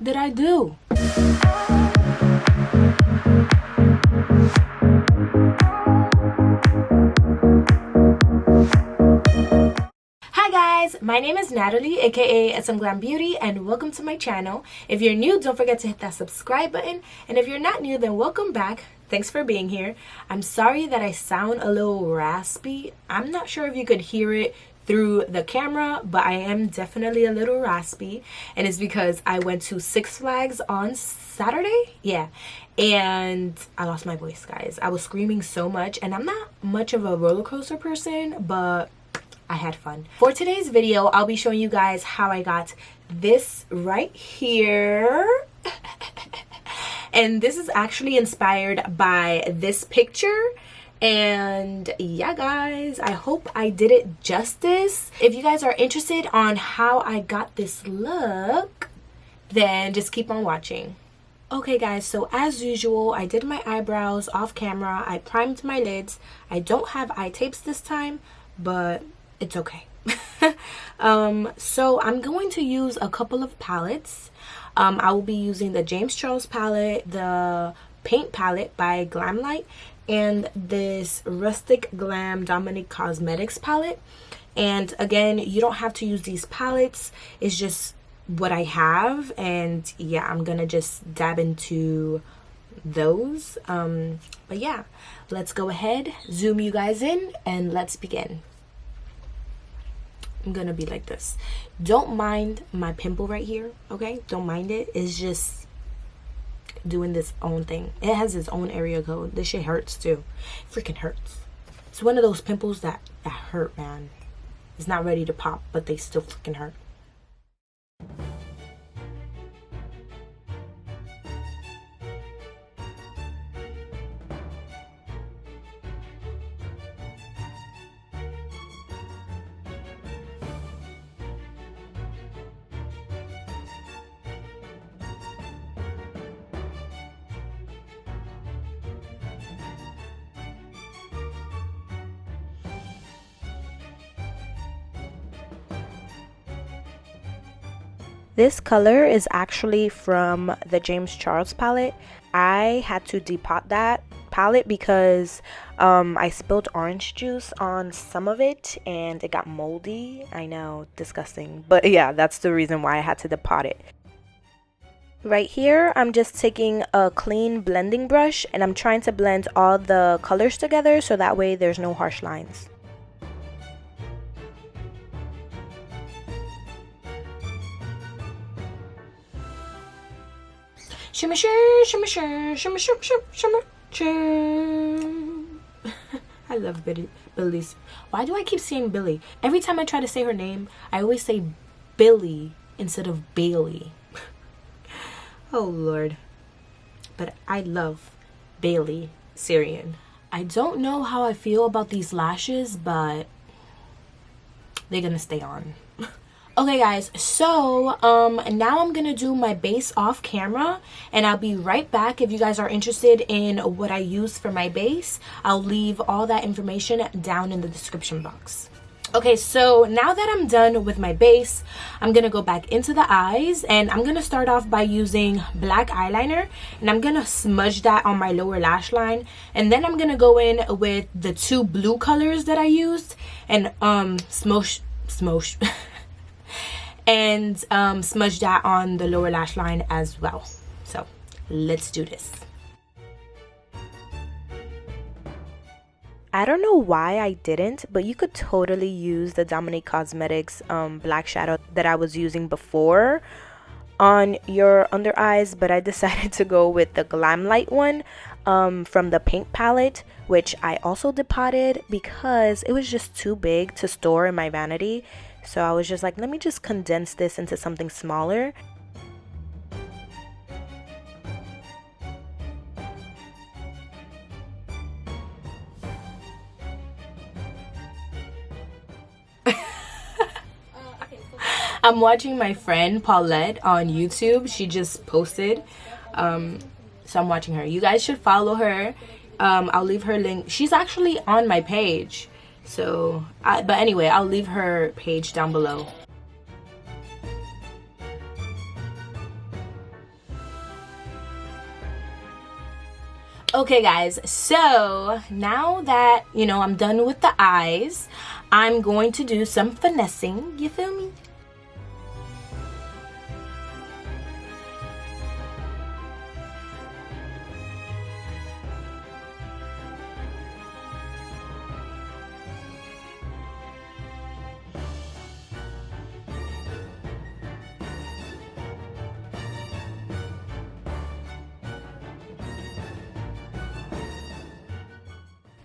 did I do? Hi guys, my name is Natalie, aka SMGLAMBEAUTY, and welcome to my channel. If you're new, don't forget to hit that subscribe button, and if you're not new, then welcome back. Thanks for being here. I'm sorry that I sound a little raspy. I'm not sure if you could hear it through the camera, but I am definitely a little raspy, and it's because I went to Six Flags on Saturday, yeah, and I lost my voice, guys. I was screaming so much, and I'm not much of a roller coaster person, but I had fun. For today's video, I'll be showing you guys how I got this right here. And this is actually inspired by this picture. And yeah, guys, I hope I did it justice. If you guys are interested on how I got this look, then just keep on watching. Okay guys, so as usual, I did my eyebrows off camera. I primed my lids. I don't have eye tapes this time, but it's okay. So I'm going to use a couple of palettes. I will be using the James Charles palette, the paint palette by GlamLite, and this Rustic Glam Dominique Cosmetics palette. And again, you don't have to use these palettes. It's just what I have, and yeah, I'm gonna just dab into those. But yeah, let's go ahead, zoom you guys in, and let's begin. I'm gonna be like this. Don't mind my pimple right here, okay? Don't mind it. It's just doing this own thing. It has its own area code. This shit hurts too. It freaking hurts. It's one of those pimples that hurt, man. It's not ready to pop, but they still freaking hurt. This color is actually from the James Charles palette. I had to depot that palette because I spilled orange juice on some of it and it got moldy. I know, disgusting. But yeah, that's the reason why I had to depot it. Right here, I'm just taking a clean blending brush and I'm trying to blend all the colors together so that way there's no harsh lines. Shimmer, shimmer, shimmer, shimmer, shimmer, shimmer, shimmer. I love Billy's. Why do I keep saying Billy? Every time I try to say her name, I always say Billy instead of Bailey. Oh Lord. But I love Bailey Syrian. I don't know how I feel about these lashes, but they're gonna stay on. Okay guys, so now I'm gonna do my base off camera and I'll be right back. If you guys are interested in what I use for my base, I'll leave all that information down in the description box. Okay, so now that I'm done with my base, I'm gonna go back into the eyes and I'm gonna start off by using black eyeliner and I'm gonna smudge that on my lower lash line, and then I'm gonna go in with the two blue colors that I used and smosh and smudge that on the lower lash line as well. So let's do this. I don't know why I didn't, but you could totally use the Dominique Cosmetics black shadow that I was using before on your under eyes, but I decided to go with the GlamLite one from the paint palette, which I also depotted because it was just too big to store in my vanity. So I was just like, let me just condense this into something smaller. I'm watching my friend Paulette on YouTube. She just posted. So I'm watching her. You guys should follow her. I'll leave her link. She's actually on my page. So, but anyway, I'll leave her page down below. Okay guys, so now that, you know, I'm done with the eyes, I'm going to do some finessing, you feel me?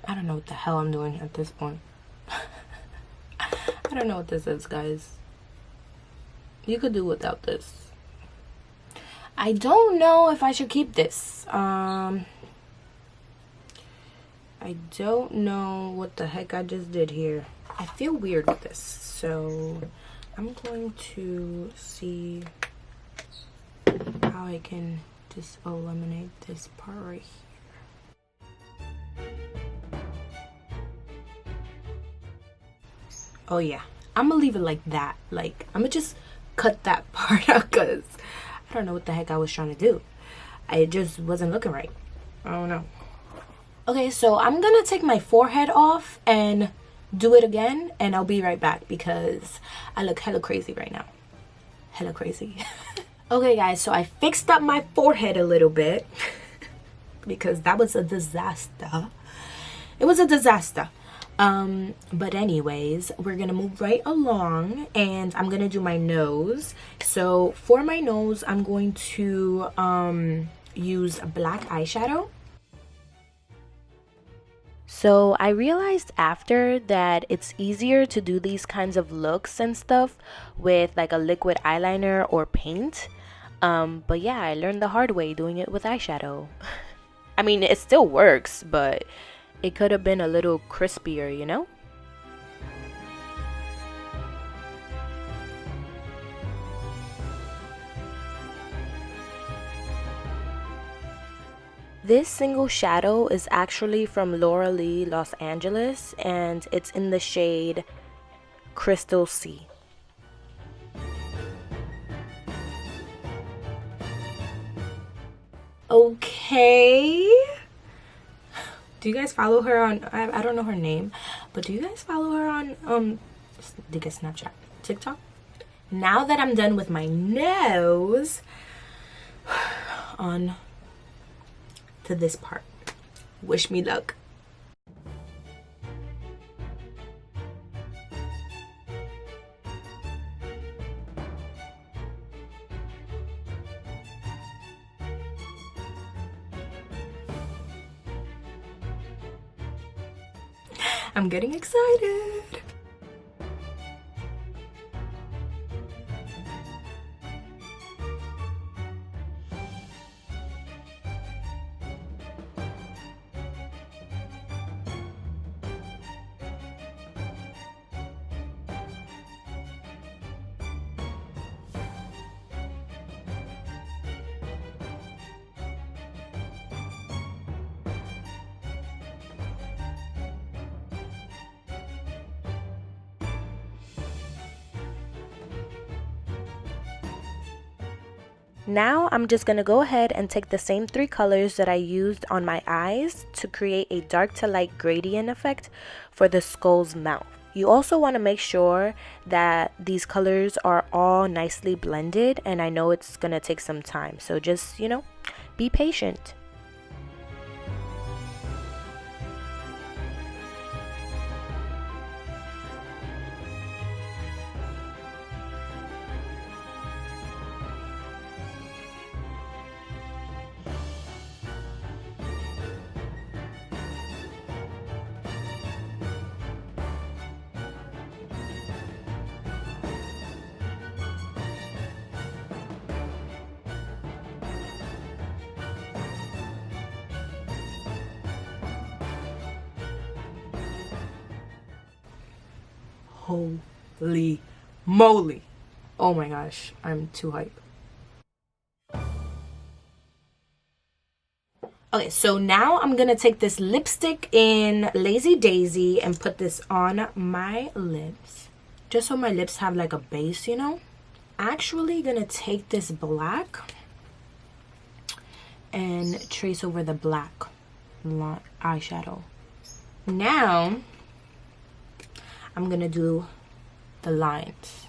I don't know what the hell I'm doing at this point. I don't know what this is, guys. You could do without this. I don't know if I should keep this. I don't know what the heck I just did here. I feel weird with this, so I'm going to see how I can just eliminate this part right here. Oh yeah, I'm gonna leave it like that. Like, I'm gonna just cut that part out because I don't know what the heck I was trying to do. I just wasn't looking right. I don't know. Okay, so I'm gonna take my forehead off and do it again, and I'll be right back because I look hella crazy right now. Hella crazy. Okay guys, so I fixed up my forehead a little bit because that was a disaster. It was a disaster. But anyways, we're gonna move right along, and I'm gonna do my nose. So for my nose, I'm going to use a black eyeshadow. So I realized after that it's easier to do these kinds of looks and stuff with like a liquid eyeliner or paint. But yeah, I learned the hard way doing it with eyeshadow. I mean, it still works, but it could have been a little crispier, you know? This single shadow is actually from Lilly Los Angeles, and it's in the shade Crystal Sea. Okay. Do you guys follow her on, I don't know her name, but do you guys follow her on, I guess Snapchat, TikTok? Now that I'm done with my nose, on to this part. Wish me luck. I'm getting excited. Now I'm just going to go ahead and take the same three colors that I used on my eyes to create a dark to light gradient effect for the skull's mouth. You also want to make sure that these colors are all nicely blended, and I know it's going to take some time, so just, you know, be patient. Holy moly. Oh my gosh, I'm too hype. Okay, so now I'm gonna take this lipstick in Lazy Daisy and put this on my lips, just so my lips have like a base, you know. Actually gonna take this black and trace over the black eyeshadow. Now I'm gonna do the lines.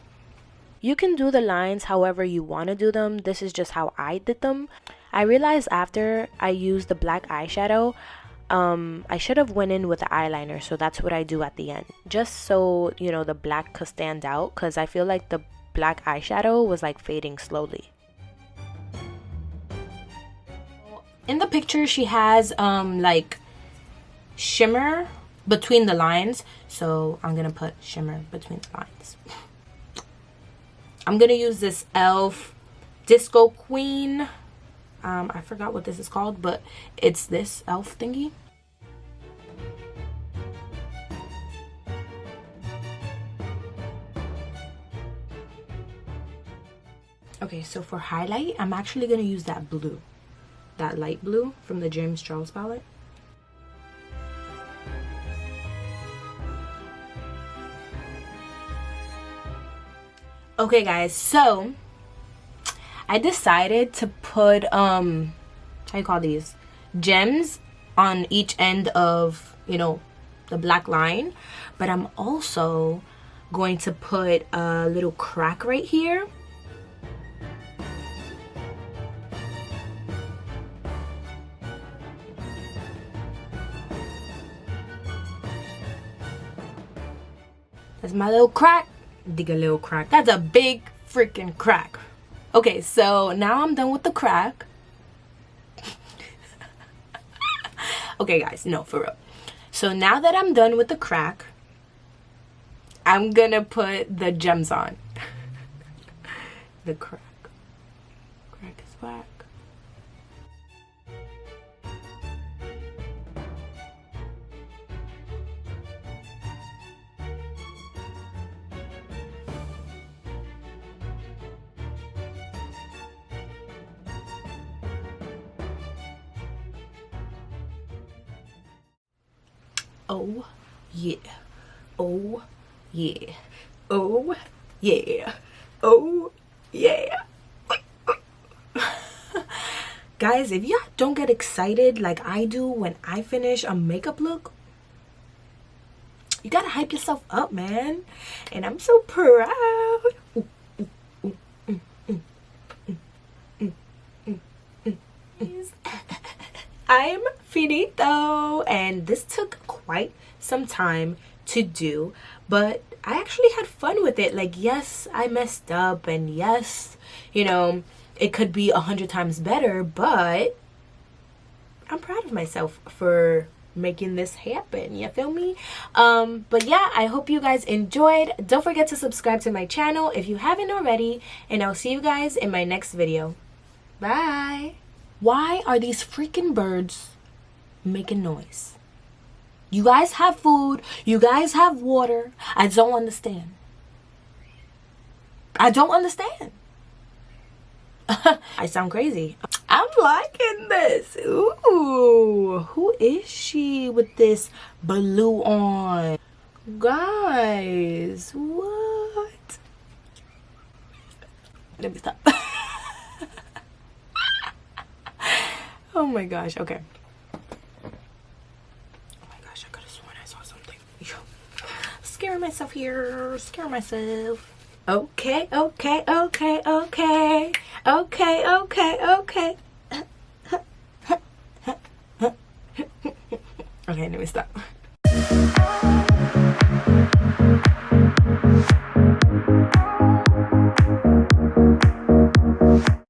You can do the lines however you want to do them. This is just how I did them. I realized after I used the black eyeshadow, I should have went in with the eyeliner, so that's what I do at the end, just so you know the black could stand out, because I feel like the black eyeshadow was like fading slowly. In the picture she has like shimmer between the lines, so I'm gonna put shimmer between the lines. I'm gonna use this E.L.F Disco Queen. I forgot what this is called, but it's this E.L.F thingy. Okay, so for highlight, I'm actually gonna use that blue, that light blue from the James Charles palette. Okay guys, so I decided to put how you call these, gems on each end of, you know, the black line, but I'm also going to put a little crack right here. That's my little crack. Dig a little crack. That's a big freaking crack. Okay, so now I'm done with the crack. Okay guys, no, for real. So now that I'm done with the crack, I'm gonna put the gems on. The crack. Crack is whack. Oh yeah, oh yeah, oh yeah, oh yeah. Guys, if y'all don't get excited like I do when I finish a makeup look, you gotta hype yourself up, man. And I'm so proud. I'm finito, and this took quite some time to do, but I actually had fun with it. Like, yes, I messed up, and yes, you know, it could be 100 times better, but I'm proud of myself for making this happen. You feel me? But yeah, I hope you guys enjoyed. Don't forget to subscribe to my channel if you haven't already, and I'll see you guys in my next video. Bye. Why are these freaking birds making noise? You guys have food. You guys have water. I don't understand. I don't understand. I sound crazy. I'm liking this. Ooh, who is she with this blue on? Guys, what? Let me stop. Oh my gosh, okay. Oh my gosh, I could have sworn I saw something. Scaring myself here, scaring myself. Okay, okay, okay, okay. Okay, okay, okay. Okay, let me stop.